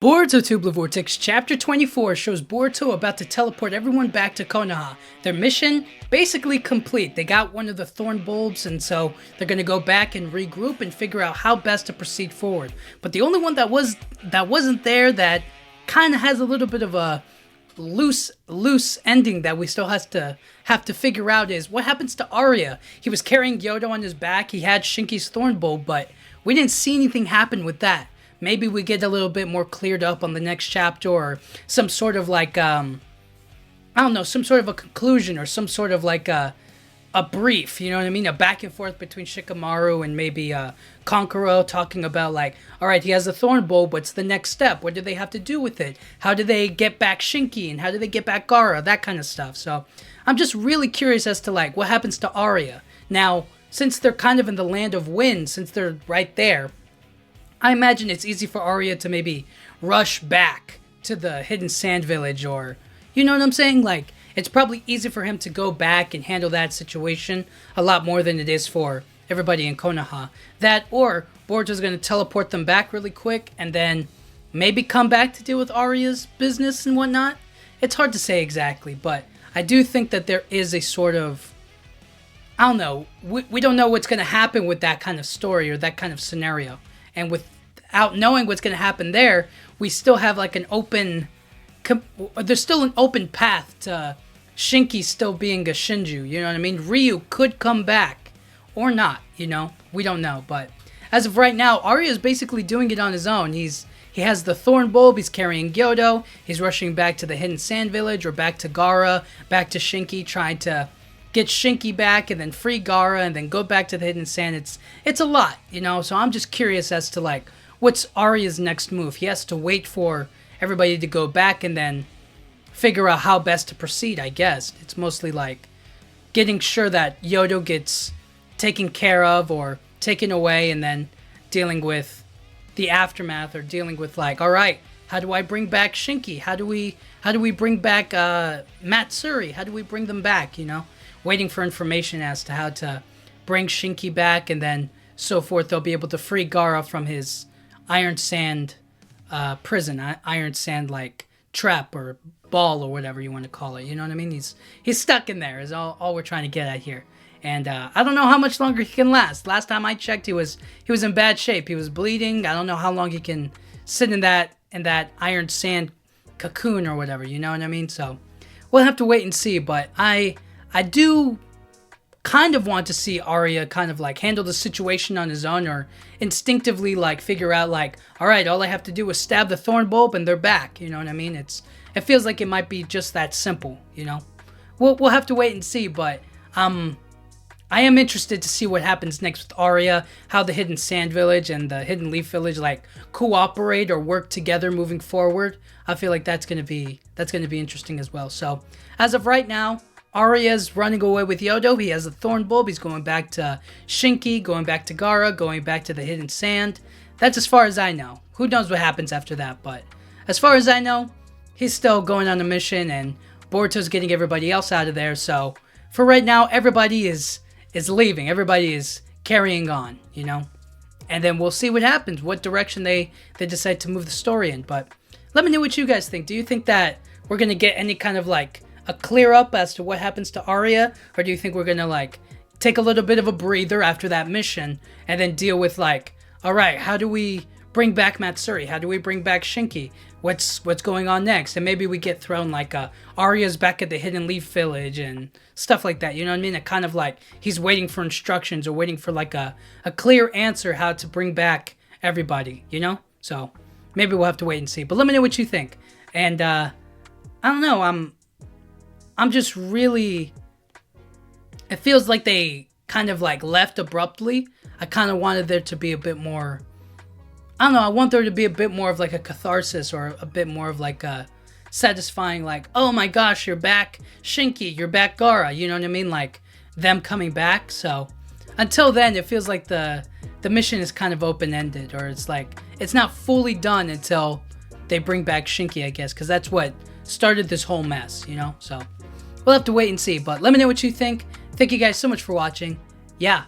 Boruto 2 Blue Vortex Chapter 24 shows Boruto about to teleport everyone back to Konoha. Their mission basically complete. They got one of the thorn bulbs, and so they're going to go back and regroup and figure out how best to proceed forward. But the only one that wasn't there, that kind of has a little bit of a loose ending that we still have to figure out, is what happens to Araya. He was carrying Yodo on his back. He had Shinki's thorn bulb, but we didn't see anything happen with that. Maybe we get a little bit more cleared up on the next chapter, or some sort of like, I don't know, some sort of a conclusion, or some sort of like a brief, you know what I mean? A back and forth between Shikamaru and maybe Kankuro, talking about like, alright, he has a thorn bulb, what's the next step? What do they have to do with it? How do they get back Shinki, and how do they get back Gaara? That kind of stuff. So I'm just really curious as to like, what happens to Araya? Now, since they're kind of in the land of wind, since they're right there, I imagine it's easy for Araya to maybe rush back to the hidden sand village, or, you know what I'm saying? Like, it's probably easy for him to go back and handle that situation a lot more than it is for everybody in Konoha. That, or Boruto's going to teleport them back really quick and then maybe come back to deal with Arya's business and whatnot. It's hard to say exactly, but I do think that there is a sort of, I don't know, we don't know what's going to happen with that kind of story or that kind of scenario. And without knowing what's going to happen there, we still have like an open, there's still an open path to Shinki still being a Shinju, you know what I mean? Ryu could come back, or not, you know? We don't know, but as of right now, Arya is basically doing it on his own. He has the thorn bulb, he's carrying Yodo, he's rushing back to the hidden sand village, or back to Gaara, back to Shinki, trying to get Shinki back and then free Gaara and then go back to the hidden sand. It's a lot, you know? So I'm just curious as to like, what's Arya's next move? He has to wait for everybody to go back and then figure out how best to proceed, I guess. It's mostly like getting sure that Yodo gets taken care of or taken away, and then dealing with the aftermath, or dealing with like, all right, how do I bring back Shinki? How do we bring back Matsuri? How do we bring them back, you know? Waiting for information as to how to bring Shinki back, and then so forth. They'll be able to free Gaara from his iron sand prison, iron sand like trap or ball or whatever you want to call it. You know what I mean? He's stuck in there is all we're trying to get at here. And I don't know how much longer he can last. Last time I checked, he was in bad shape. He was bleeding. I don't know how long he can sit in that iron sand cocoon or whatever. You know what I mean? So we'll have to wait and see. But I do kind of want to see Arya kind of like handle the situation on his own, or instinctively like figure out like, all right, all I have to do is stab the thorn bulb and they're back. You know what I mean? It feels like it might be just that simple, you know? We'll have to wait and see, but I am interested to see what happens next with Arya, how the hidden sand village and the hidden leaf village like cooperate or work together moving forward. I feel like that's going to be interesting as well. So, as of right now, Arya's running away with Yodo. He has a thorn bulb. He's going back to Shinki, going back to Gaara, going back to the hidden sand. That's as far as I know. Who knows what happens after that, but as far as I know, he's still going on a mission, and Boruto's getting everybody else out of there. So for right now, everybody is leaving. Everybody is carrying on, you know? And then we'll see what happens, what direction they decide to move the story in. But let me know what you guys think. Do you think that we're going to get any kind of like a clear up as to what happens to Arya, or do you think we're gonna like take a little bit of a breather after that mission and then deal with like, all right, how do we bring back Matsuri? How do we bring back Shinki? What's going on next? And maybe we get thrown like Arya's back at the hidden leaf village and stuff like that. You know what I mean? It kind of like he's waiting for instructions, or waiting for like a clear answer how to bring back everybody, you know? So maybe we'll have to wait and see. But let me know what you think. And I don't know, I'm just really, it feels like they kind of like left abruptly. I kind of wanted there to be a bit more, I don't know, I want there to be a bit more of like a catharsis, or a bit more of like a satisfying like, oh my gosh, you're back Shinki, you're back Gaara, you know what I mean? Like them coming back. So until then, it feels like the mission is kind of open-ended, or it's like, it's not fully done until they bring back Shinki, I guess, because that's what started this whole mess, you know? So we'll have to wait and see, but let me know what you think. Thank you guys so much for watching. Yeah,